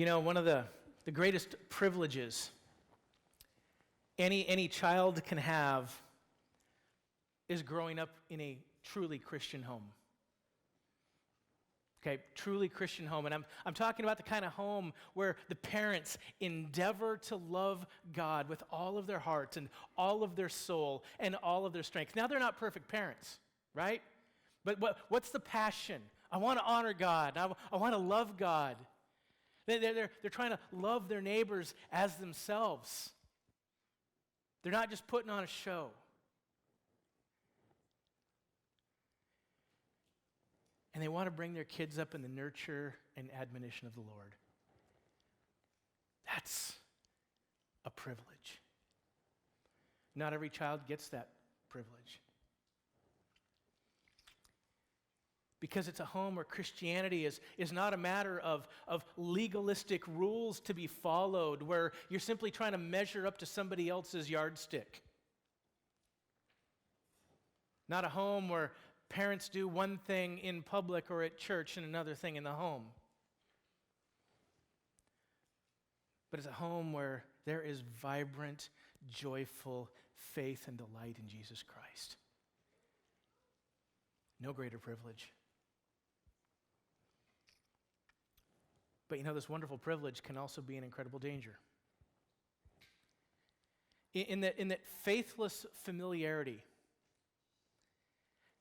One of the greatest privileges any child can have is growing up in a truly Christian home. Okay, truly Christian home. And I'm talking about the kind of home where the parents endeavor to love God with all of their heart and all of their soul and all of their strength. Now, they're not perfect parents, right? But what's the passion? I want to honor God. I want to love God. They're trying to love their neighbors as themselves. They're not just putting on a show. And they want to bring their kids up in the nurture and admonition of the Lord. That's a privilege. Not every child gets that privilege. Because it's a home where Christianity is not a matter of legalistic rules to be followed, where you're simply trying to measure up to somebody else's yardstick. Not a home where parents do one thing in public or at church and another thing in the home. But it's a home where there is vibrant, joyful faith and delight in Jesus Christ. No greater privilege. But this wonderful privilege can also be an incredible danger. In that faithless familiarity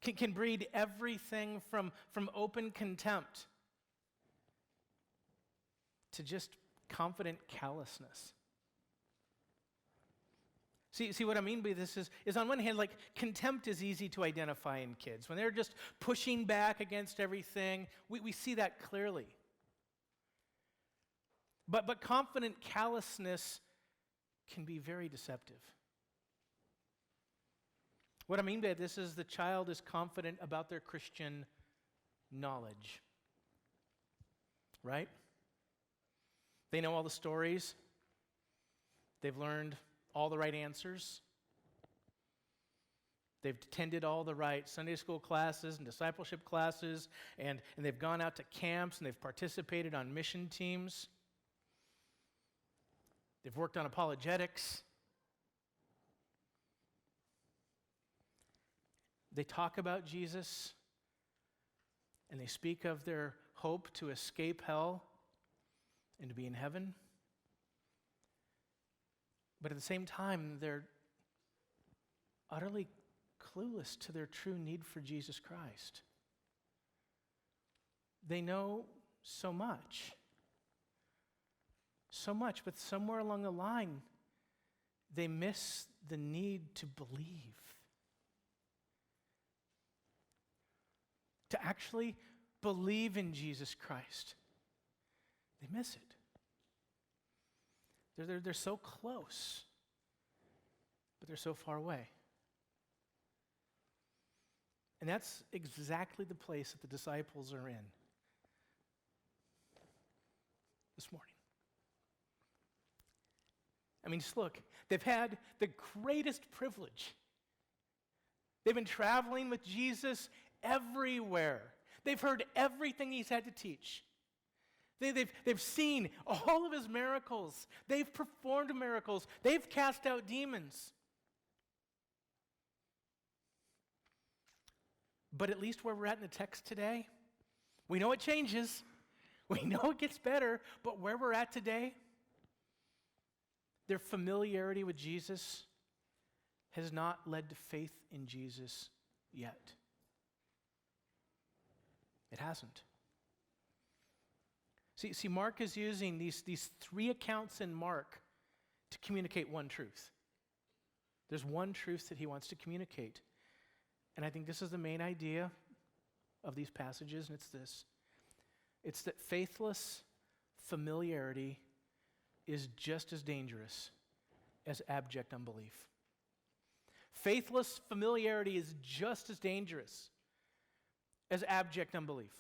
can breed everything from open contempt to just confident callousness. See what I mean by this is on one hand, like, contempt is easy to identify in kids. When they're just pushing back against everything, we see that clearly. But confident callousness can be very deceptive. What I mean by this is the child is confident about their Christian knowledge. Right? They know all the stories. They've learned all the right answers. They've attended all the right Sunday school classes and discipleship classes, and they've gone out to camps, and they've participated on mission teams. They've worked on apologetics. They talk about Jesus, and they speak of their hope to escape hell and to be in heaven. But at the same time, they're utterly clueless to their true need for Jesus Christ. They know so much, but somewhere along the line, they miss the need to believe. To actually believe in Jesus Christ. They miss it. They're so close, but they're so far away. And that's exactly the place that the disciples are in this morning. I mean, just look, they've had the greatest privilege. They've been traveling with Jesus everywhere. They've heard everything he's had to teach. They've seen all of his miracles. They've performed miracles. They've cast out demons. But at least where we're at in the text today, we know it changes. We know it gets better. But where we're at today, their familiarity with Jesus has not led to faith in Jesus yet. It hasn't. See, Mark is using these three accounts in Mark to communicate one truth. There's one truth that he wants to communicate. And I think this is the main idea of these passages, and it's this. It's that faithless familiarity is just as dangerous as abject unbelief. Faithless familiarity is just as dangerous as abject unbelief.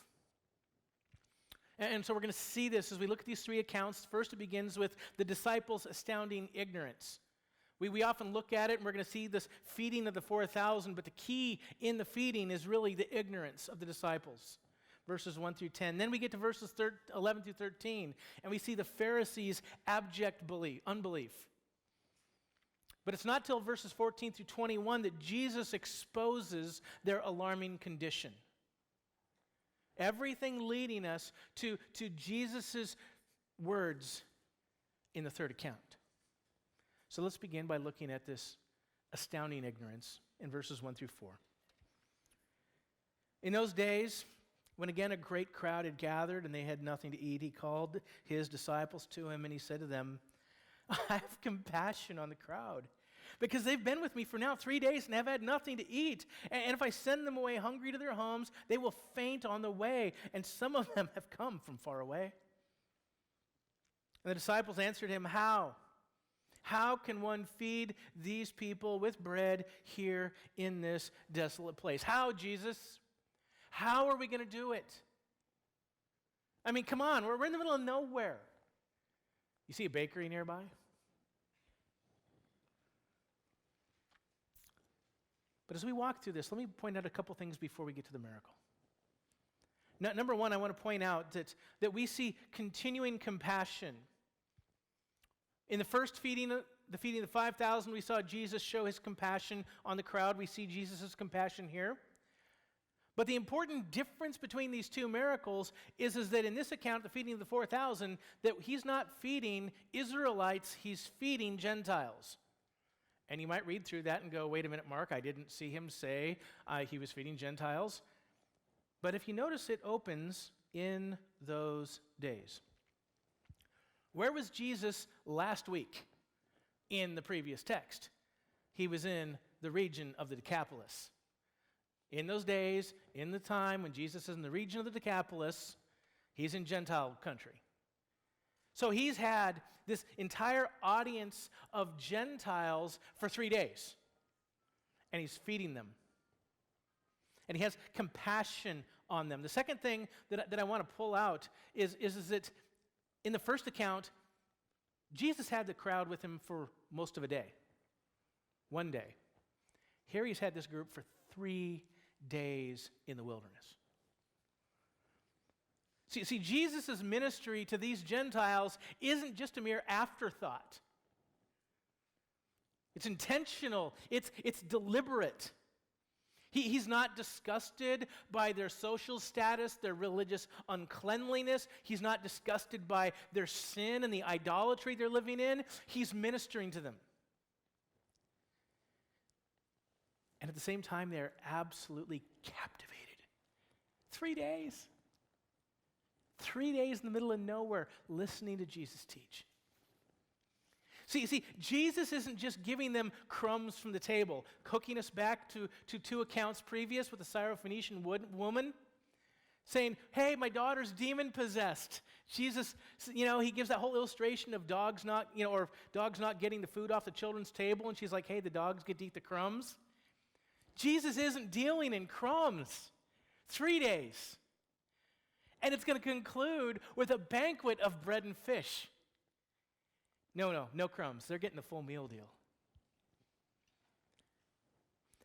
And so we're going to see this as we look at these three accounts. First, it begins with the disciples' astounding ignorance. We often look at it, and we're going to see this feeding of the 4,000, but the key in the feeding is really the ignorance of the disciples. verses 1 through 10. Then we get to verses 11 through 13, and we see the Pharisees' abject unbelief. But it's not till verses 14 through 21 that Jesus exposes their alarming condition. Everything leading us to Jesus' words in the third account. So let's begin by looking at this astounding ignorance in verses 1 through 4. In those days, when again a great crowd had gathered and they had nothing to eat, he called his disciples to him and he said to them, I have compassion on the crowd, because they've been with me for now 3 days and have had nothing to eat. And if I send them away hungry to their homes, they will faint on the way, and some of them have come from far away. And the disciples answered him, How? How can one feed these people with bread here in this desolate place? How, Jesus? How are we going to do it? I mean, come on, we're in the middle of nowhere. You see a bakery nearby? But as we walk through this, let me point out a couple things before we get to the miracle. Now, number one, I want to point out that we see continuing compassion. In the first feeding, the feeding of the 5,000, we saw Jesus show his compassion on the crowd. We see Jesus' compassion here. But the important difference between these two miracles is that in this account, the feeding of the 4,000, that he's not feeding Israelites, he's feeding Gentiles. And you might read through that and go, wait a minute, Mark, I didn't see him say he was feeding Gentiles. But if you notice, it opens in those days. Where was Jesus last week in the previous text? He was in the region of the Decapolis. In those days, in the time when Jesus is in the region of the Decapolis, he's in Gentile country. So he's had this entire audience of Gentiles for 3 days, and he's feeding them. And he has compassion on them. The second thing that I want to pull out is that in the first account, Jesus had the crowd with him for most of a day, 1 day. Here he's had this group for 3 days in the wilderness. See, Jesus' ministry to these Gentiles isn't just a mere afterthought. It's intentional. It's deliberate. He's not disgusted by their social status, their religious uncleanliness. He's not disgusted by their sin and the idolatry they're living in. He's ministering to them. And at the same time, they're absolutely captivated. 3 days. 3 days in the middle of nowhere listening to Jesus teach. See, Jesus isn't just giving them crumbs from the table, hooking us back to 2 accounts previous with the Syrophoenician woman, saying, hey, my daughter's demon-possessed. Jesus, he gives that whole illustration of dogs not getting the food off the children's table, and she's like, hey, the dogs get to eat the crumbs. Jesus isn't dealing in crumbs. 3 days. And it's going to conclude with a banquet of bread and fish. No crumbs. They're getting the full meal deal.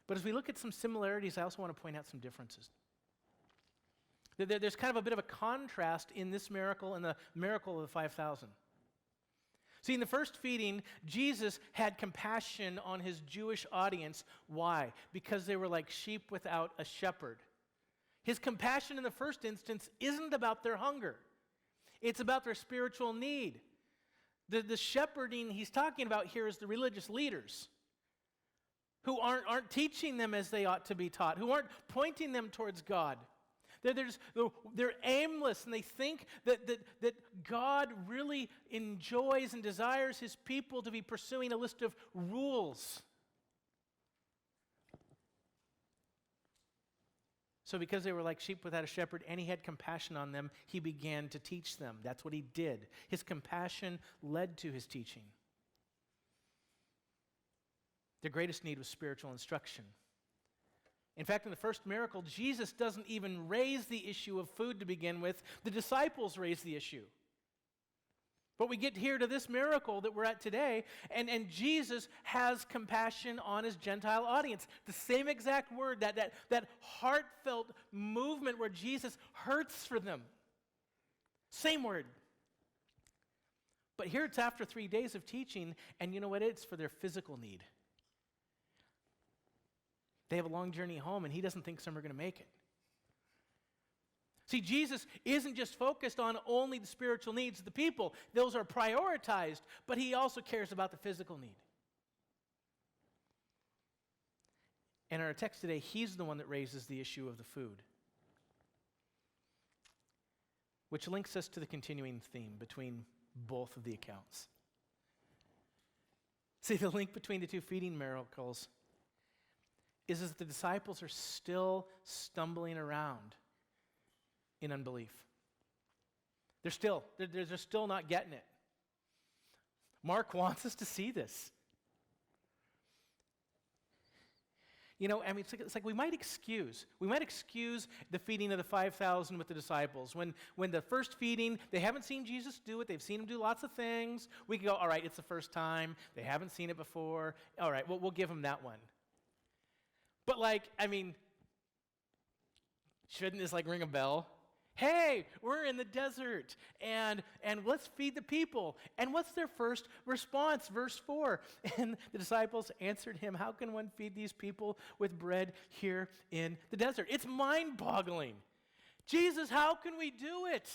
But as we look at some similarities, I also want to point out some differences. There's kind of a bit of a contrast in this miracle and the miracle of the 5,000. See, in the first feeding, Jesus had compassion on his Jewish audience. Why? Because they were like sheep without a shepherd. His compassion in the first instance isn't about their hunger. It's about their spiritual need. The shepherding he's talking about here is the religious leaders who aren't teaching them as they ought to be taught, who aren't pointing them towards God. They're aimless, and they think that God really enjoys and desires his people to be pursuing a list of rules. So because they were like sheep without a shepherd, and he had compassion on them, he began to teach them. That's what he did. His compassion led to his teaching. Their greatest need was spiritual instruction. In fact, in the first miracle, Jesus doesn't even raise the issue of food to begin with. The disciples raise the issue. But we get here to this miracle that we're at today, and Jesus has compassion on his Gentile audience. The same exact word, that heartfelt movement where Jesus hurts for them. Same word. But here it's after 3 days of teaching, and you know what? It's for their physical need. They have a long journey home, and he doesn't think some are going to make it. See, Jesus isn't just focused on only the spiritual needs of the people. Those are prioritized, but he also cares about the physical need. And in our text today, he's the one that raises the issue of the food, which links us to the continuing theme between both of the accounts. See, the link between the two feeding miracles is that the disciples are still stumbling around in unbelief. They're still not getting it. Mark wants us to see this. You know, I mean, it's like we might excuse the feeding of the 5,000 with the disciples. When the first feeding, they haven't seen Jesus do it. They've seen him do lots of things. We can go, all right, it's the first time. They haven't seen it before. All right, well, we'll give them that one. But shouldn't this ring a bell? Hey, we're in the desert, and let's feed the people. And what's their first response? Verse 4, and the disciples answered him, how can one feed these people with bread here in the desert? It's mind-boggling. Jesus, how can we do it?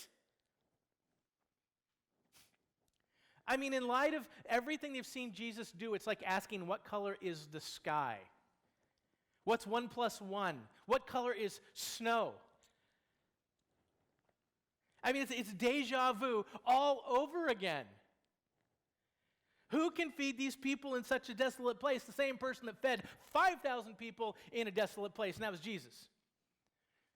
I mean, in light of everything they've seen Jesus do, it's like asking, what color is the sky? What's 1 + 1? What color is snow? I mean, it's deja vu all over again. Who can feed these people in such a desolate place? The same person that fed 5,000 people in a desolate place, and that was Jesus.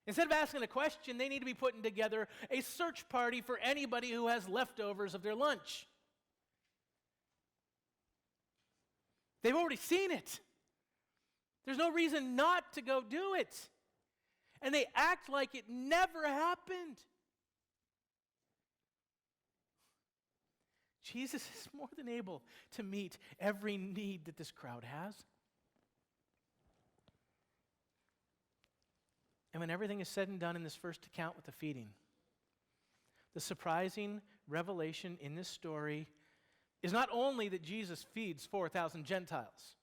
Instead of asking a question, they need to be putting together a search party for anybody who has leftovers of their lunch. They've already seen it. There's no reason not to go do it. And they act like it never happened. Jesus is more than able to meet every need that this crowd has. And when everything is said and done in this first account with the feeding, the surprising revelation in this story is not only that Jesus feeds 4,000 Gentiles.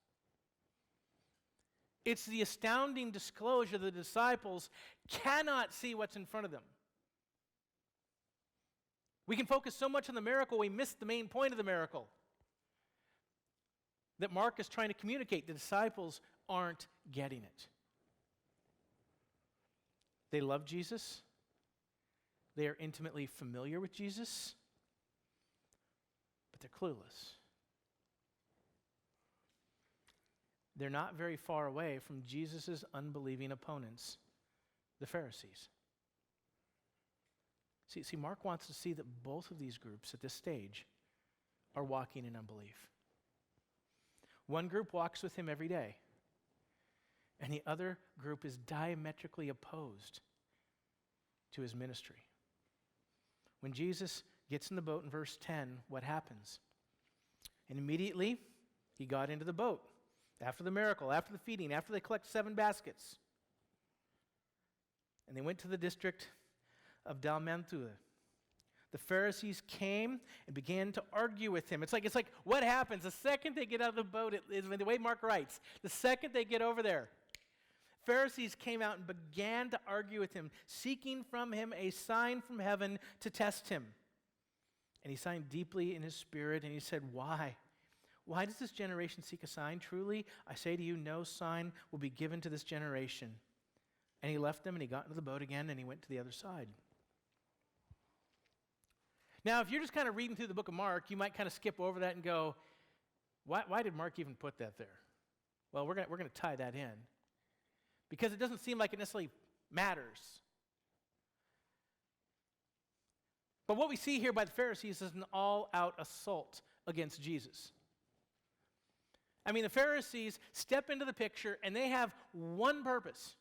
It's the astounding disclosure that the disciples cannot see what's in front of them. We can focus so much on the miracle, we miss the main point of the miracle. That Mark is trying to communicate. The disciples aren't getting it. They love Jesus. They are intimately familiar with Jesus. But they're clueless. They're not very far away from Jesus' unbelieving opponents, the Pharisees. See, Mark wants to see that both of these groups at this stage are walking in unbelief. One group walks with him every day, and the other group is diametrically opposed to his ministry. When Jesus gets in the boat in verse 10, what happens? And immediately, he got into the boat. After the miracle, after the feeding, after they collect 7 baskets. And they went to the district of Dalmanutha. The Pharisees came and began to argue with him. It's like what happens the second they get out of the boat, is the way Mark writes, the second they get over there, Pharisees came out and began to argue with him, seeking from him a sign from heaven to test him. And he sighed deeply in his spirit, and he said, Why? Why does this generation seek a sign? Truly, I say to you, no sign will be given to this generation. And he left them, and he got into the boat again, and he went to the other side. Now, if you're just kind of reading through the book of Mark, you might kind of skip over that and go, why did Mark even put that there? Well, we're going to tie that in, because it doesn't seem like it necessarily matters. But what we see here by the Pharisees is an all-out assault against Jesus. I mean, the Pharisees step into the picture, and they have one purpose.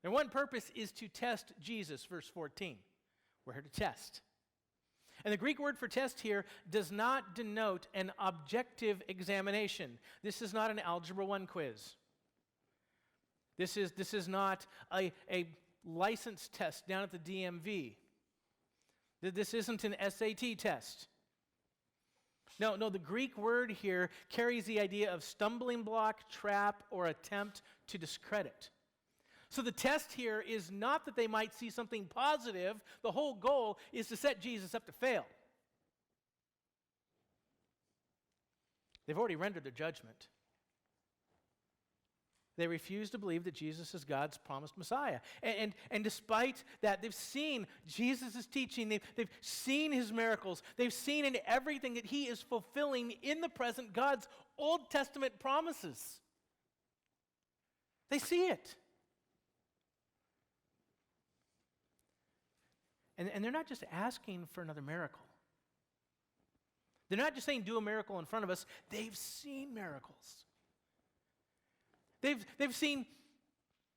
Their one purpose is to test Jesus, verse 14. We're here to test. And the Greek word for test here does not denote an objective examination. This is not an Algebra 1 quiz. This is not a license test down at the DMV. This isn't an SAT test. No, the Greek word here carries the idea of stumbling block, trap, or attempt to discredit. So the test here is not that they might see something positive. The whole goal is to set Jesus up to fail. They've already rendered their judgment. They refuse to believe that Jesus is God's promised Messiah. And despite that, they've seen Jesus' teaching. They've seen his miracles. They've seen in everything that he is fulfilling in the present God's Old Testament promises. They see it. And they're not just asking for another miracle. They're not just saying, do a miracle in front of us. They've seen miracles. They've seen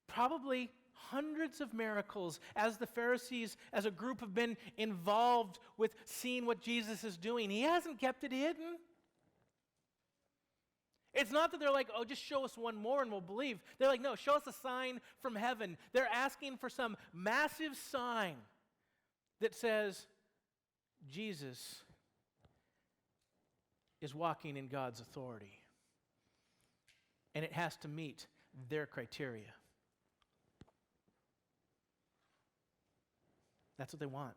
probably hundreds of miracles as the Pharisees, as a group, have been involved with seeing what Jesus is doing. He hasn't kept it hidden. It's not that they're like, oh, just show us one more and we'll believe. They're like, no, show us a sign from heaven. They're asking for some massive sign that says Jesus is walking in God's authority. And it has to meet their criteria. That's what they want.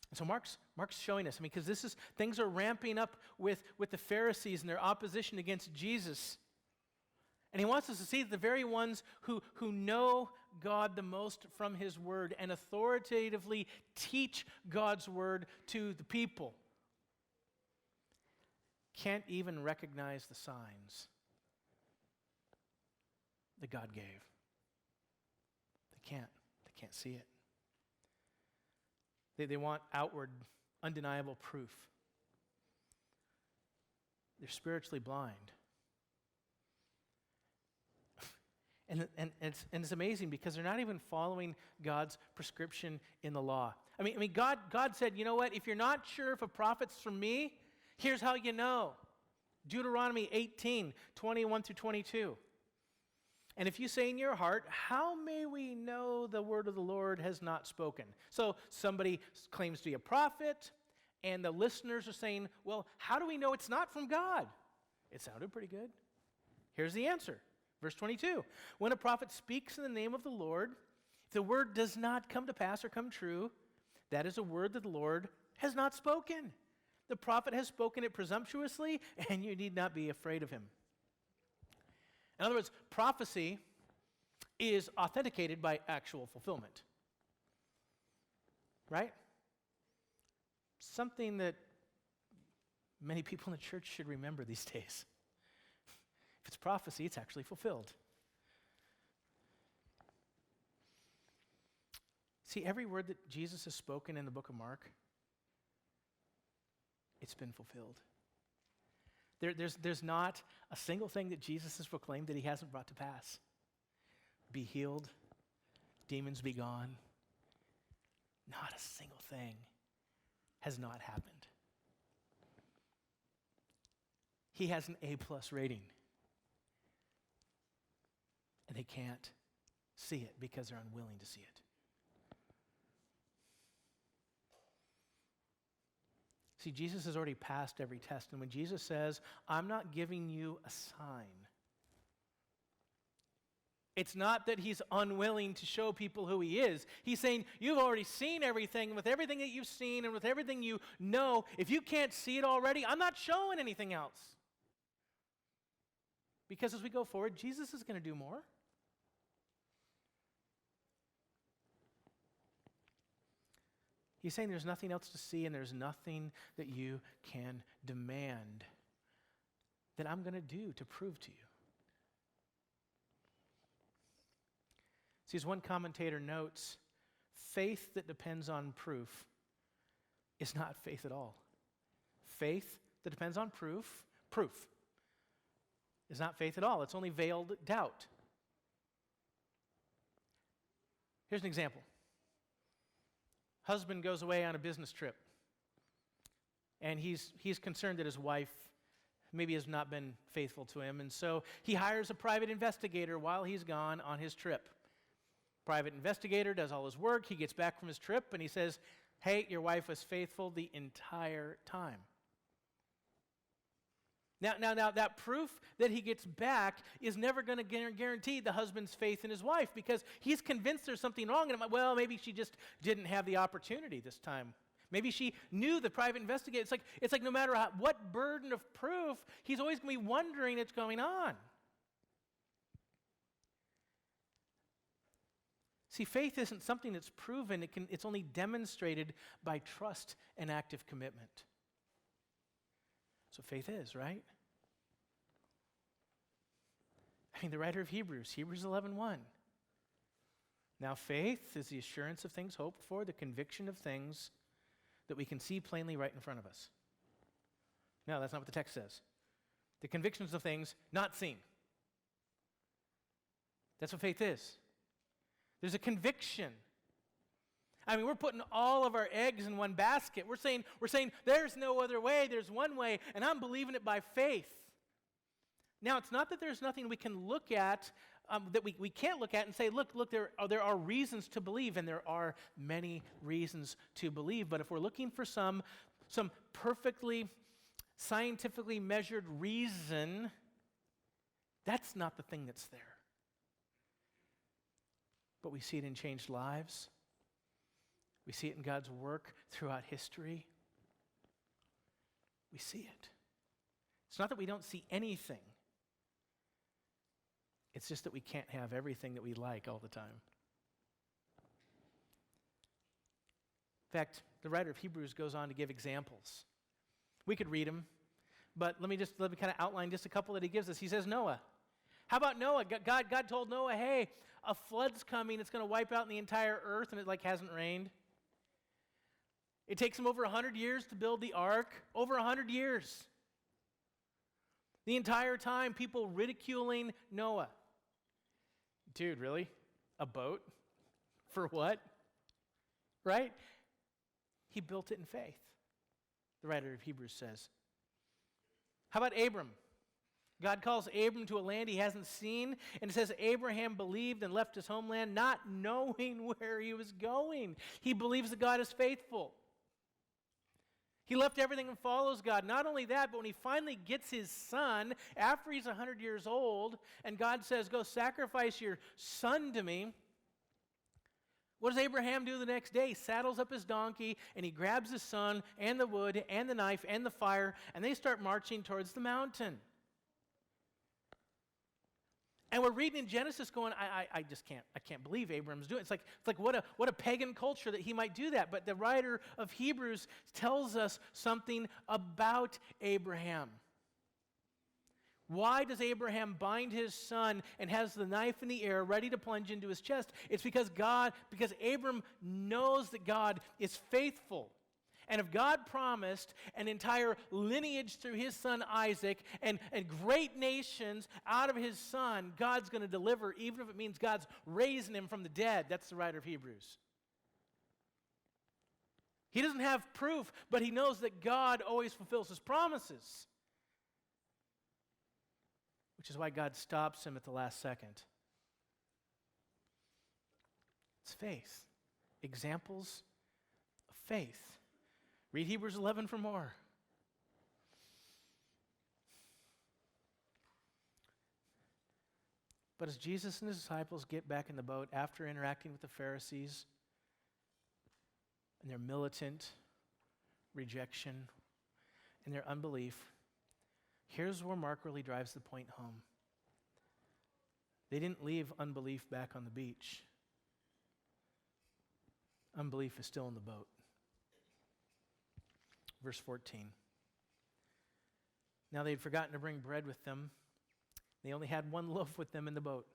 And so Mark's showing us, because things are ramping up with the Pharisees and their opposition against Jesus. And he wants us to see that the very ones who know God the most from his word and authoritatively teach God's word to the people can't even recognize the signs that God gave. They can't see it. They want outward, undeniable proof. They're spiritually blind. And it's amazing because they're not even following God's prescription in the law. I mean, God said, you know what? If you're not sure if a prophet's from me, here's how you know. Deuteronomy 18, 21 through 22. And if you say in your heart, how may we know the word of the Lord has not spoken? So somebody claims to be a prophet, and the listeners are saying, well, how do we know it's not from God? It sounded pretty good. Here's the answer. Verse 22, when a prophet speaks in the name of the Lord, if the word does not come to pass or come true, that is a word that the Lord has not spoken. The prophet has spoken it presumptuously, and you need not be afraid of him. In other words, prophecy is authenticated by actual fulfillment. Right? Something that many people in the church should remember these days. If it's prophecy, it's actually fulfilled. See, every word that Jesus has spoken in the book of Mark, it's been fulfilled. There's not a single thing that Jesus has proclaimed that he hasn't brought to pass. Be healed, demons be gone. Not a single thing has not happened. He has an A+ rating. And they can't see it because they're unwilling to see it. See, Jesus has already passed every test. And when Jesus says, I'm not giving you a sign, it's not that he's unwilling to show people who he is. He's saying, you've already seen everything. With everything that you've seen and with everything you know, if you can't see it already, I'm not showing anything else. Because as we go forward, Jesus is going to do more. He's saying there's nothing else to see and there's nothing that you can demand that I'm going to do to prove to you. See, as one commentator notes, faith that depends on proof is not faith at all. Faith that depends on proof is not faith at all. It's only veiled doubt. Here's an example. husband goes away on a business trip, and he's concerned that his wife maybe has not been faithful to him, and so he hires a private investigator while he's gone on his trip. Private investigator does all his work. He gets back from his trip, and he says, hey, your wife was faithful the entire time. Now, that proof that he gets back is never going to guarantee the husband's faith in his wife, because he's convinced there's something wrong, and well, maybe she just didn't have the opportunity this time. Maybe she knew the private investigator. It's like no matter what burden of proof, he's always going to be wondering what's going on. See, faith isn't something that's proven. It's only demonstrated by trust and active commitment. That's what faith is, right? I mean, the writer of Hebrews 11:1. Now faith is the assurance of things hoped for, the conviction of things that we can see plainly right in front of us. No, that's not what the text says. The convictions of things not seen. That's what faith is. There's a conviction. I mean, we're putting all of our eggs in one basket. We're saying there's no other way, there's one way, and I'm believing it by faith. Now, it's not that there's nothing we can look at, that we can't look at and say, look, there are reasons to believe, and there are many reasons to believe. But if we're looking for some perfectly scientifically measured reason, that's not the thing that's there. But we see it in changed lives. We see it in God's work throughout history. We see it. It's not that we don't see anything. It's just that we can't have everything that we like all the time. In fact, the writer of Hebrews goes on to give examples. We could read them, but let me kind of outline just a couple that he gives us. He says Noah. How about Noah? God told Noah, hey, a flood's coming. It's going to wipe out the entire earth, and it hasn't rained. It takes him over 100 years to build the ark. Over 100 years. The entire time, people ridiculing Noah. Dude, really? A boat? For what? Right? He built it in faith, the writer of Hebrews says. How about Abram? God calls Abram to a land he hasn't seen, and it says Abraham believed and left his homeland not knowing where he was going. He believes that God is faithful. He left everything and follows God. Not only that, but when he finally gets his son, after he's 100 years old, and God says, go sacrifice your son to me, what does Abraham do the next day? He saddles up his donkey, and he grabs his son, and the wood, and the knife, and the fire, and they start marching towards the mountain. And we're reading in Genesis going, I can't believe Abram's doing it. It's like what a pagan culture that he might do that. But the writer of Hebrews tells us something about Abraham. Why does Abraham bind his son and has the knife in the air ready to plunge into his chest? It's because Abram knows that God is faithful. And if God promised an entire lineage through his son Isaac and great nations out of his son, God's going to deliver, even if it means God's raising him from the dead. That's the writer of Hebrews. He doesn't have proof, but he knows that God always fulfills his promises. Which is why God stops him at the last second. It's faith. Examples of faith. Read Hebrews 11 for more. But as Jesus and his disciples get back in the boat after interacting with the Pharisees and their militant rejection and their unbelief, here's where Mark really drives the point home. They didn't leave unbelief back on the beach. Unbelief is still in the boat. Verse 14. Now they had forgotten to bring bread with them. They only had one loaf with them in the boat.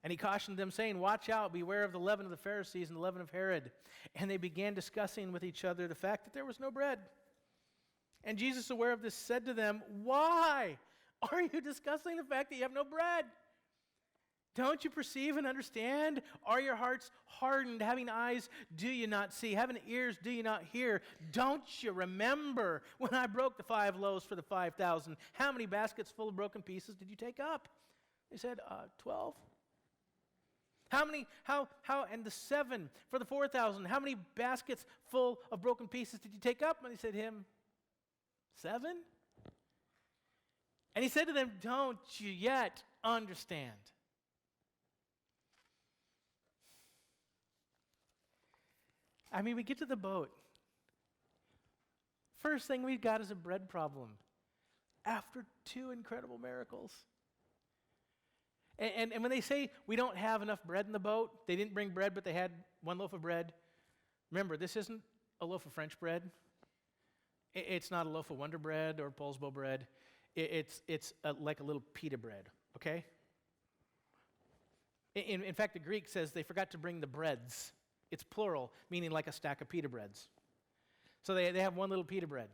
And he cautioned them, saying, watch out, beware of the leaven of the Pharisees and the leaven of Herod. And they began discussing with each other the fact that there was no bread. And Jesus, aware of this, said to them, why are you discussing the fact that you have no bread? Don't you perceive and understand? Are your hearts hardened? Having eyes, do you not see? Having ears, do you not hear? Don't you remember when I broke the 5 loaves for the 5,000? How many baskets full of broken pieces did you take up? They said, 12. And the 7 for the 4,000, how many baskets full of broken pieces did you take up? And he said, 7? And he said to them, don't you yet understand? I mean, we get to the boat. First thing we got is a bread problem after 2 incredible miracles. And when they say we don't have enough bread in the boat, they didn't bring bread, but they had 1 loaf of bread. Remember, this isn't a loaf of French bread. It's not a loaf of Wonder Bread or Polsbo bread. It's like a little pita bread, okay? In fact, the Greek says they forgot to bring the breads. It's plural, meaning like a stack of pita breads. So they have 1 little pita bread.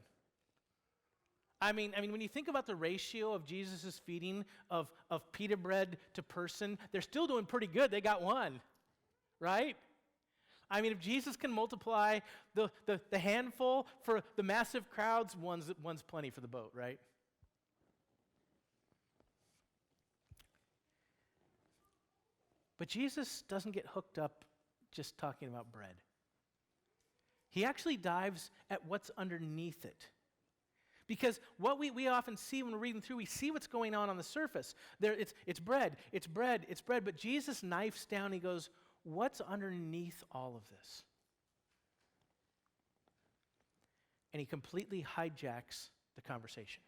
I mean, when you think about the ratio of Jesus' feeding of pita bread to person, they're still doing pretty good. They got 1, right? I mean, if Jesus can multiply the handful for the massive crowds, one's plenty for the boat, right? But Jesus doesn't get hooked up just talking about bread. He actually dives at what's underneath it. Because what we often see when we're reading through, we see what's going on the surface. It's bread, but Jesus knifes down, he goes, what's underneath all of this? And he completely hijacks the conversation.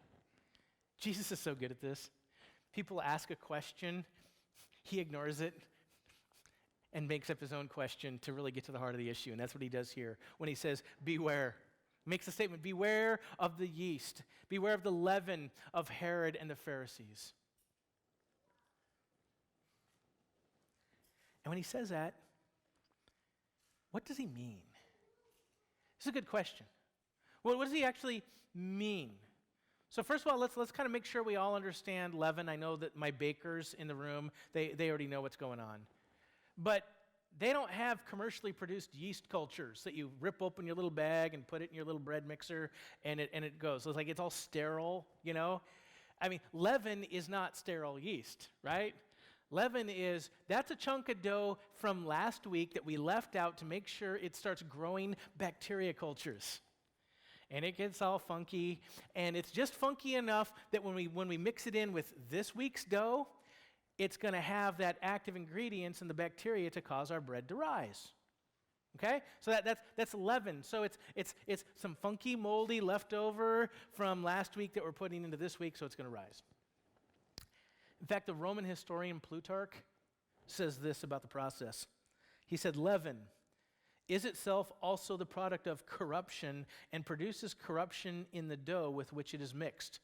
Jesus is so good at this. People ask a question, he ignores it, and makes up his own question to really get to the heart of the issue. And that's what he does here when he says, beware. Makes the statement, beware of the yeast. Beware of the leaven of Herod and the Pharisees. And when he says that, what does he mean? This is a good question. Well, what does he actually mean? So first of all, let's kind of make sure we all understand leaven. I know that my bakers in the room, they already know what's going on. But they don't have commercially produced yeast cultures that you rip open your little bag and put it in your little bread mixer and it goes. So it's all sterile, you know? I mean, leaven is not sterile yeast, right? Leaven that's a chunk of dough from last week that we left out to make sure it starts growing bacteria cultures. And it gets all funky, and it's just funky enough that when we mix it in with this week's dough, it's going to have that active ingredients in the bacteria to cause our bread to rise. Okay? So that's leaven. So it's some funky, moldy leftover from last week that we're putting into this week, so it's going to rise. In fact, the Roman historian Plutarch says this about the process. He said, leaven is itself also the product of corruption and produces corruption in the dough with which it is mixed.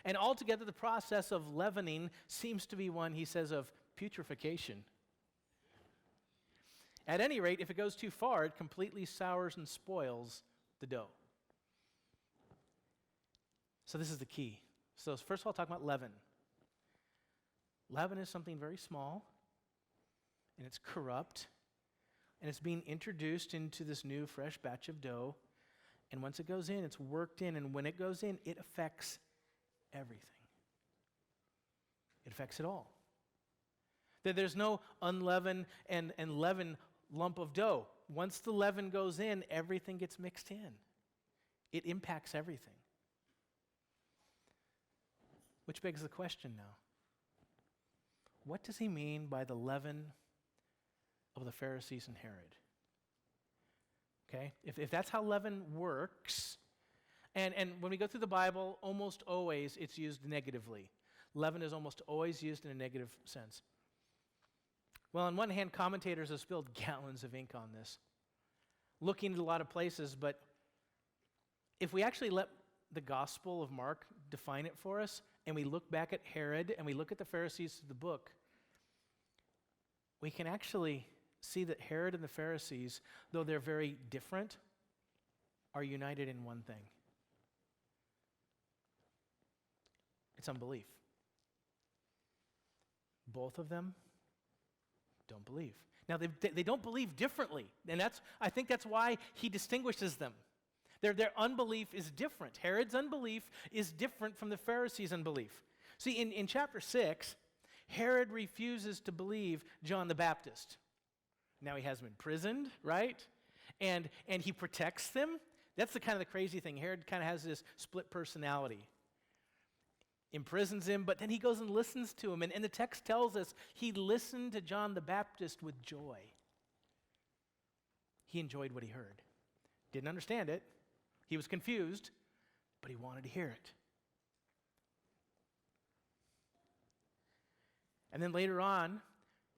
And altogether, the process of leavening seems to be one, he says, of putrefaction. At any rate, if it goes too far, it completely sours and spoils the dough. So this is the key. So first of all, talk about leaven. Leaven is something very small, and it's corrupt, and it's being introduced into this new fresh batch of dough. And once it goes in, it's worked in, and when it goes in, it affects everything. It affects it all. There's no unleavened and leavened lump of dough. Once the leaven goes in, everything gets mixed in. It impacts everything. Which begs the question now. What does he mean by the leaven of the Pharisees and Herod? Okay? If that's how leaven works, and when we go through the Bible, almost always it's used negatively. Leaven is almost always used in a negative sense. Well, on one hand, commentators have spilled gallons of ink on this, looking at a lot of places, but if we actually let the Gospel of Mark define it for us, and we look back at Herod, and we look at the Pharisees of the book, we can actually see that Herod and the Pharisees, though they're very different, are united in one thing. It's unbelief. Both of them don't believe. Now, they don't believe differently, and I think that's why he distinguishes them. Their unbelief is different. Herod's unbelief is different from the Pharisees' unbelief. See, in chapter 6, Herod refuses to believe John the Baptist. Now he has him imprisoned, right? And he protects them. That's the kind of the crazy thing. Herod kind of has this split personality. Imprisons him, but then he goes and listens to him. And the text tells us he listened to John the Baptist with joy. He enjoyed what he heard. Didn't understand it. He was confused, but he wanted to hear it. And then later on,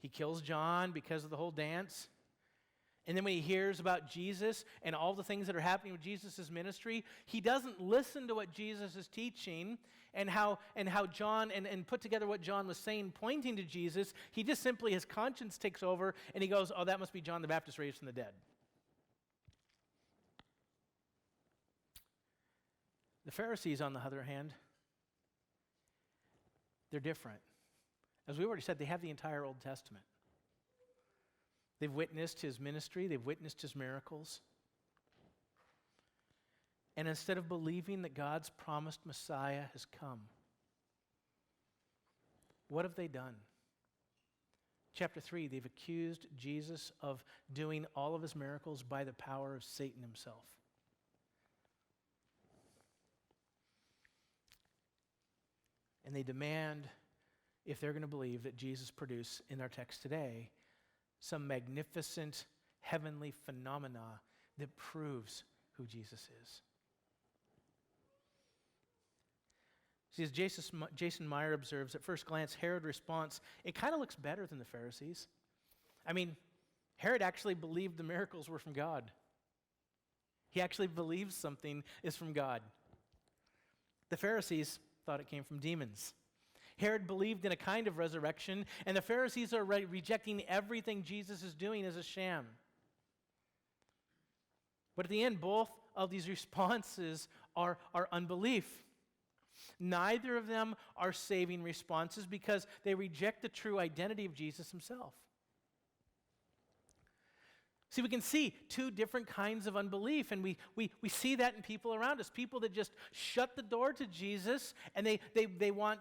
he kills John because of the whole dance. And then when he hears about Jesus and all the things that are happening with Jesus' ministry, he doesn't listen to what Jesus is teaching and how John, and put together what John was saying, pointing to Jesus. He just simply, his conscience takes over, and he goes, oh, that must be John the Baptist raised from the dead. The Pharisees, on the other hand, they're different. As we already said, they have the entire Old Testament. They've witnessed his ministry. They've witnessed his miracles. And instead of believing that God's promised Messiah has come, what have they done? Chapter 3, they've accused Jesus of doing all of his miracles by the power of Satan himself. And they demand, if they're going to believe, that Jesus produced, in our text today, some magnificent heavenly phenomena that proves who Jesus is. See, as Jason Meyer observes, at first glance, Herod's response, it kind of looks better than the Pharisees. I mean, Herod actually believed the miracles were from God. He actually believes something is from God. The Pharisees thought it came from demons. Herod believed in a kind of resurrection, and the Pharisees are rejecting everything Jesus is doing as a sham. But at the end, both of these responses are unbelief. Neither of them are saving responses because they reject the true identity of Jesus himself. See, we can see two different kinds of unbelief, and we see that in people around us. People that just shut the door to Jesus, and they want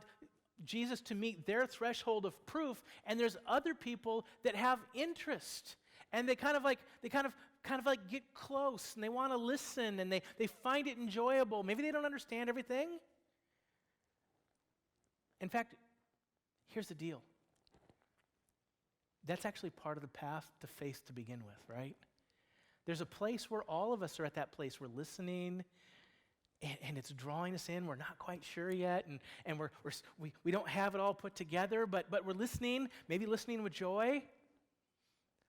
Jesus to meet their threshold of proof, and there's other people that have interest, and they kind of like get close, and they want to listen, and they find it enjoyable. Maybe they don't understand everything. In fact, here's the deal. That's actually part of the path to faith to begin with, right? There's a place where all of us are at that place. We're listening, and it's drawing us in. We're not quite sure yet, and we don't have it all put together, but we're listening, maybe listening with joy.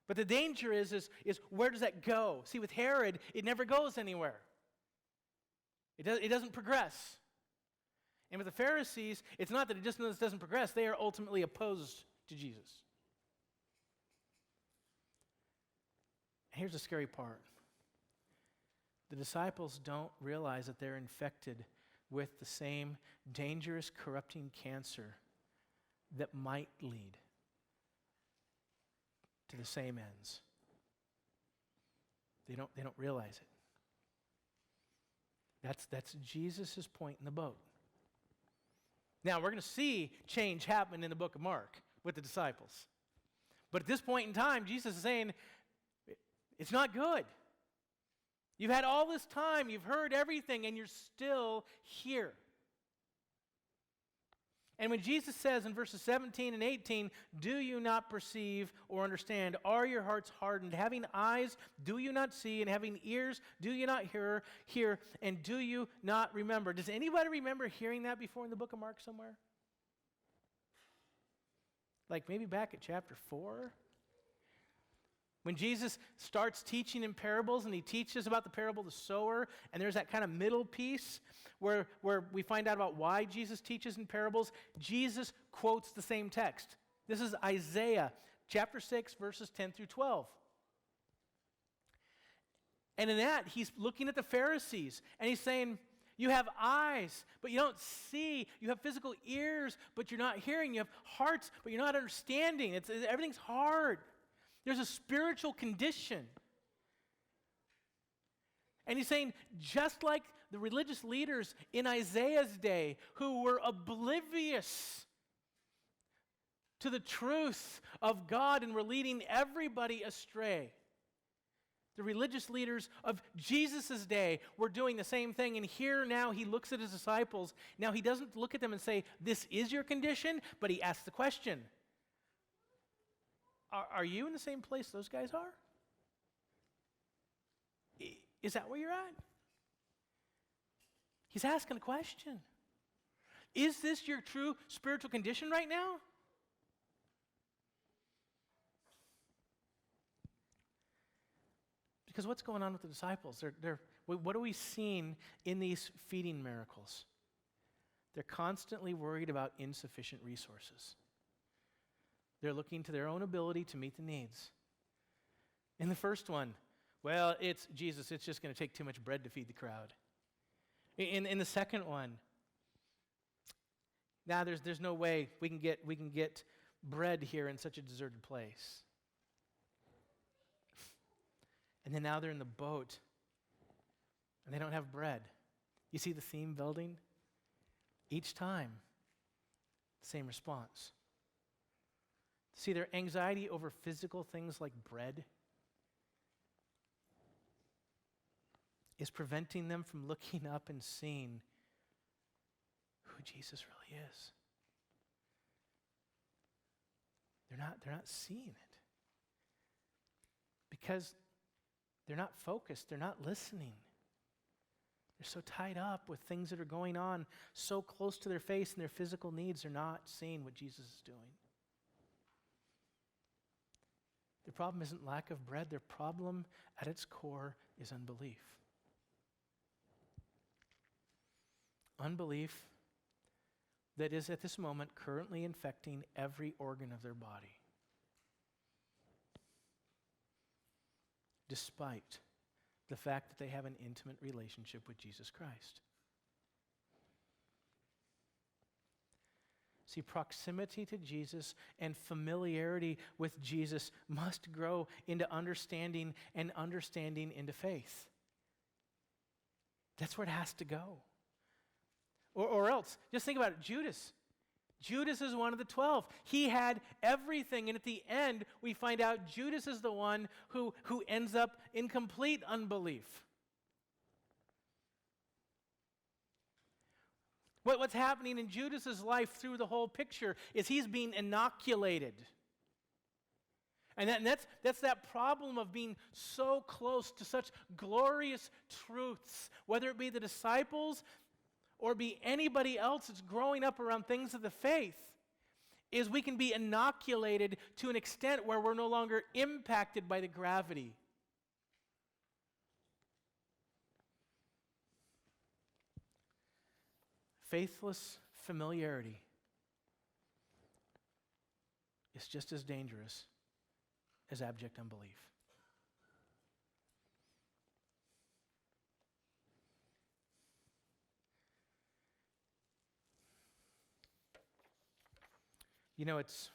But the danger is where does that go? See, with Herod, it never goes anywhere. It doesn't progress. And with the Pharisees, it's not that it just doesn't progress. They are ultimately opposed to Jesus. Here's the scary part. The disciples don't realize that they're infected with the same dangerous, corrupting cancer that might lead to the same ends. They don't realize it. That's Jesus' point in the boat. Now, we're going to see change happen in the book of Mark with the disciples. But at this point in time, Jesus is saying, it's not good. You've had all this time, you've heard everything, and you're still here. And when Jesus says in verses 17 and 18, do you not perceive or understand? Are your hearts hardened? Having eyes, do you not see? And having ears, do you not hear? And do you not remember? Does anybody remember hearing that before in the book of Mark somewhere? Like maybe back at chapter 4? When Jesus starts teaching in parables, and he teaches about the parable of the sower, and there's that kind of middle piece where we find out about why Jesus teaches in parables, Jesus quotes the same text. This is Isaiah chapter 6, verses 10 through 12. And in that, he's looking at the Pharisees, and he's saying, you have eyes, but you don't see. You have physical ears, but you're not hearing. You have hearts, but you're not understanding. Everything's hard. There's a spiritual condition. And he's saying, just like the religious leaders in Isaiah's day who were oblivious to the truth of God and were leading everybody astray, the religious leaders of Jesus' day were doing the same thing. And here now he looks at his disciples. Now he doesn't look at them and say, this is your condition, but he asks the question, are you in the same place those guys are? Is that where you're at? He's asking a question. Is this your true spiritual condition right now? Because what's going on with the disciples? What are we seeing in these feeding miracles? They're constantly worried about insufficient resources. They're looking to their own ability to meet the needs. In the first one, well, it's Jesus. It's just going to take too much bread to feed the crowd. In the second one, now there's no way we can get bread here in such a deserted place. And then now they're in the boat, and they don't have bread. You see the theme building? Each time, same response. See, their anxiety over physical things like bread is preventing them from looking up and seeing who Jesus really is. They're not seeing it because they're not focused, they're not listening. They're so tied up with things that are going on so close to their face and their physical needs, they're not seeing what Jesus is doing. Their problem isn't lack of bread, their problem at its core is unbelief. Unbelief that is at this moment currently infecting every organ of their body, despite the fact that they have an intimate relationship with Jesus Christ. See, proximity to Jesus and familiarity with Jesus must grow into understanding and understanding into faith. That's where it has to go. Or else, just think about it, Judas. Judas is one of the 12. He had everything, and at the end, we find out Judas is the one who ends up in complete unbelief. What's happening in Judas's life through the whole picture is he's being inoculated. And that's that problem of being so close to such glorious truths, whether it be the disciples or be anybody else that's growing up around things of the faith, is we can be inoculated to an extent where we're no longer impacted by the gravity. Faithless familiarity is just as dangerous as abject unbelief. You know, it's,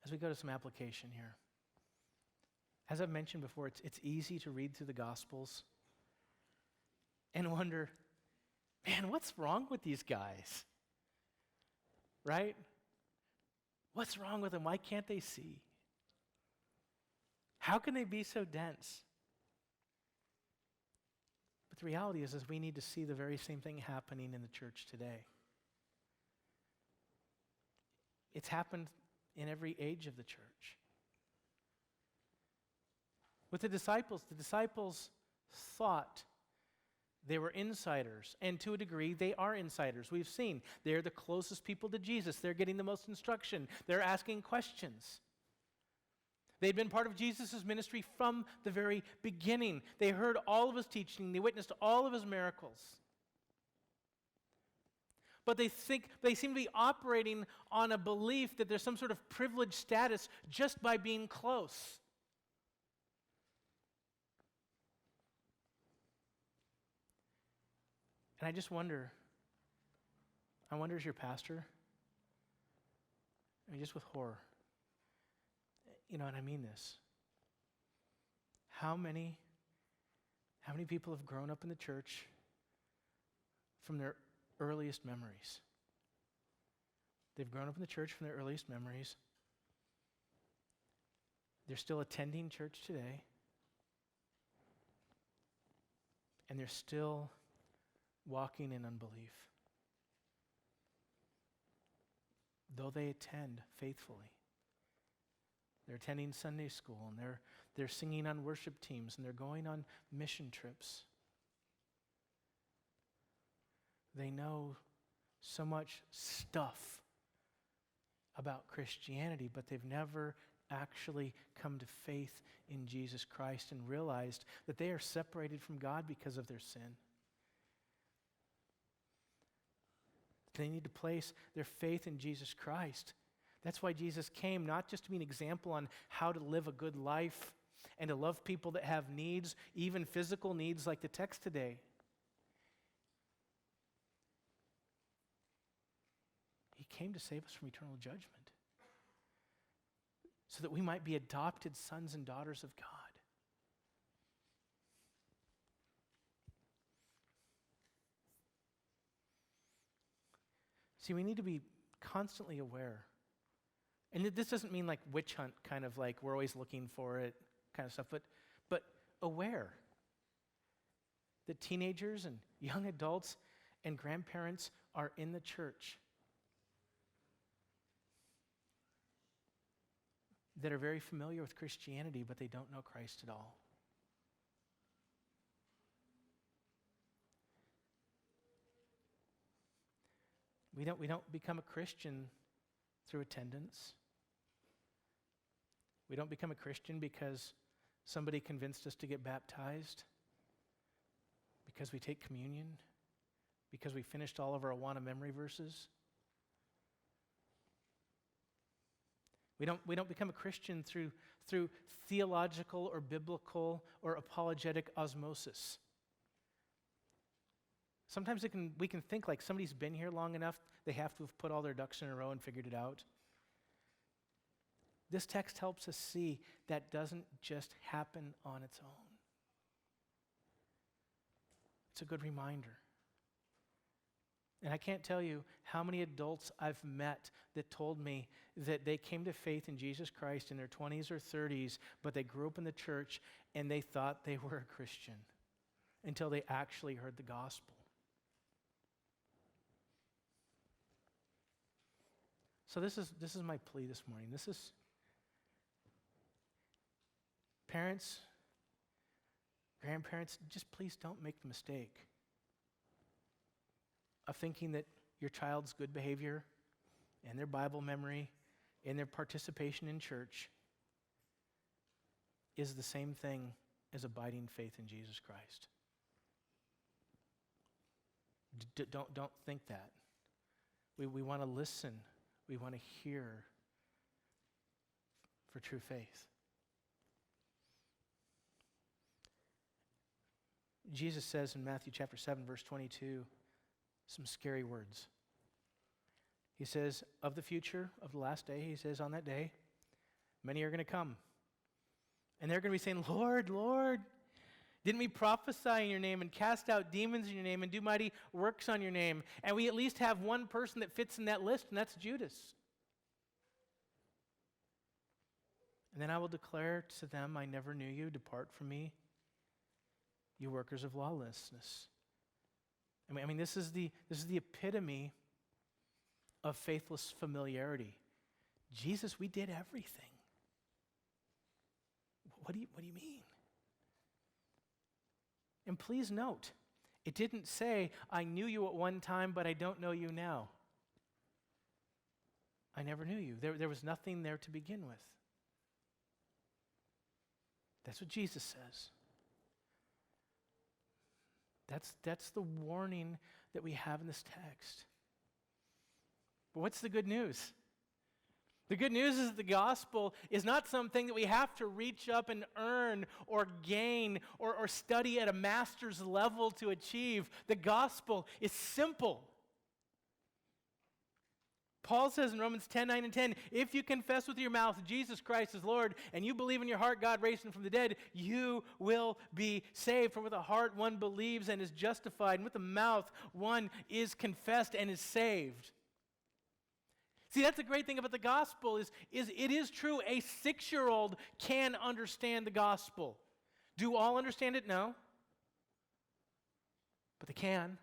as we go to some application here, as I've mentioned before, it's easy to read through the Gospels and wonder, man, what's wrong with these guys? Right? What's wrong with them? Why can't they see? How can they be so dense? But the reality is we need to see the very same thing happening in the church today. It's happened in every age of the church. With the disciples thought they were insiders, and to a degree, they are insiders. We've seen they're the closest people to Jesus. They're getting the most instruction. They're asking questions. They'd been part of Jesus' ministry from the very beginning. They heard all of his teaching. They witnessed all of his miracles. But they seem to be operating on a belief that there's some sort of privileged status just by being close. And I just wonder, as your pastor, I mean, just with horror. And I mean this. How many people have grown up in the church from their earliest memories? They've grown up in the church from their earliest memories. They're still attending church today. And they're still walking in unbelief. Though they attend faithfully. They're attending Sunday school, and they're singing on worship teams, and they're going on mission trips. They know so much stuff about Christianity, but they've never actually come to faith in Jesus Christ and realized that they are separated from God because of their sin. They need to place their faith in Jesus Christ. That's why Jesus came, not just to be an example on how to live a good life and to love people that have needs, even physical needs like the text today. He came to save us from eternal judgment so that we might be adopted sons and daughters of God. See, we need to be constantly aware. And this doesn't mean like witch hunt, kind of like we're always looking for it kind of stuff, but aware that teenagers and young adults and grandparents are in the church that are very familiar with Christianity, but they don't know Christ at all. We don't become a Christian through attendance. We don't become a Christian because somebody convinced us to get baptized, because we take communion, because we finished all of our Awana memory verses. We don't become a Christian through theological or biblical or apologetic osmosis. Sometimes we can think like somebody's been here long enough, they have to have put all their ducks in a row and figured it out. This text helps us see that doesn't just happen on its own. It's a good reminder. And I can't tell you how many adults I've met that told me that they came to faith in Jesus Christ in their 20s or 30s, but they grew up in the church and they thought they were a Christian until they actually heard the gospel. So this is my plea this morning. This is parents, grandparents, just please don't make the mistake of thinking that your child's good behavior and their Bible memory and their participation in church is the same thing as abiding faith in Jesus Christ. Don't think that. We want to listen. We want to hear for true faith. Jesus says in Matthew chapter 7, verse 22, some scary words. He says, of the future, of the last day, he says, on that day, many are going to come. And they're going to be saying, Lord, Lord, didn't we prophesy in your name and cast out demons in your name and do mighty works on your name? And we at least have one person that fits in that list, and that's Judas. And then I will declare to them, I never knew you. Depart from me, you workers of lawlessness. I mean, this is the epitome of faithless familiarity. Jesus, we did everything. What do you mean? And please note, it didn't say, I knew you at one time, but I don't know you now. I never knew you. There was nothing there to begin with. That's what Jesus says. That's the warning that we have in this text. But what's the good news? The good news is that the gospel is not something that we have to reach up and earn or gain or study at a master's level to achieve. The gospel is simple. Paul says in Romans 10:9 and 10, if you confess with your mouth Jesus Christ is Lord, and you believe in your heart God raised him from the dead, you will be saved. For with the heart one believes and is justified, and with the mouth one is confessed and is saved. See, that's the great thing about the gospel is it is true a 6-year-old can understand the gospel. Do all understand it? No. But they can.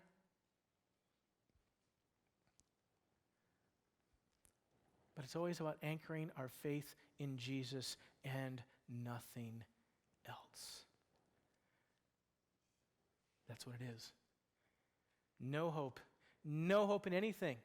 But it's always about anchoring our faith in Jesus and nothing else. That's what it is. No hope. No hope in anything.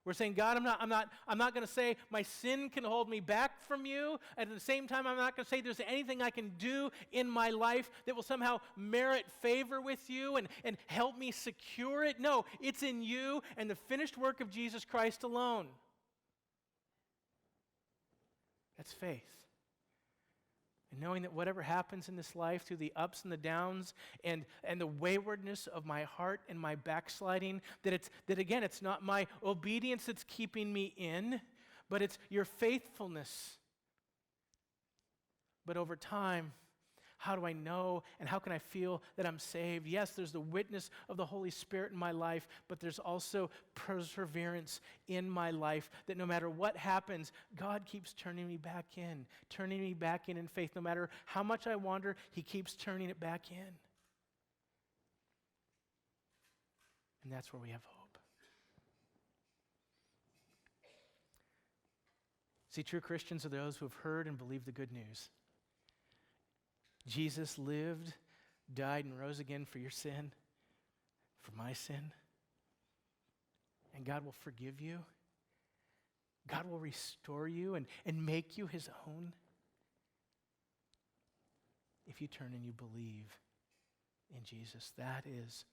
We're saying, God, I'm not going to say my sin can hold me back from you. And at the same time, I'm not going to say there's anything I can do in my life that will somehow merit favor with you and help me secure it. No, it's in you and the finished work of Jesus Christ alone. That's faith. And knowing that whatever happens in this life, through the ups and the downs and the waywardness of my heart and my backsliding, that again, it's not my obedience that's keeping me in, but it's your faithfulness. But over time, how do I know and how can I feel that I'm saved? Yes, there's the witness of the Holy Spirit in my life, but there's also perseverance in my life that no matter what happens, God keeps turning me back in faith. No matter how much I wander, he keeps turning it back in. And that's where we have hope. See, true Christians are those who have heard and believed the good news. Jesus lived, died, and rose again for your sin, for my sin. And God will forgive you. God will restore you and make you his own if you turn and you believe in Jesus. That is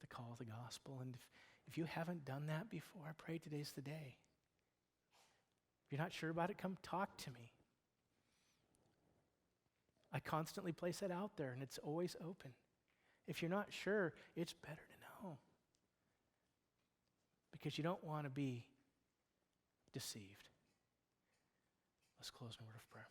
the call of the gospel. And if you haven't done that before, I pray today's the day. If you're not sure about it, come talk to me. I constantly place that out there, and it's always open. If you're not sure, it's better to know. Because you don't want to be deceived. Let's close in a word of prayer.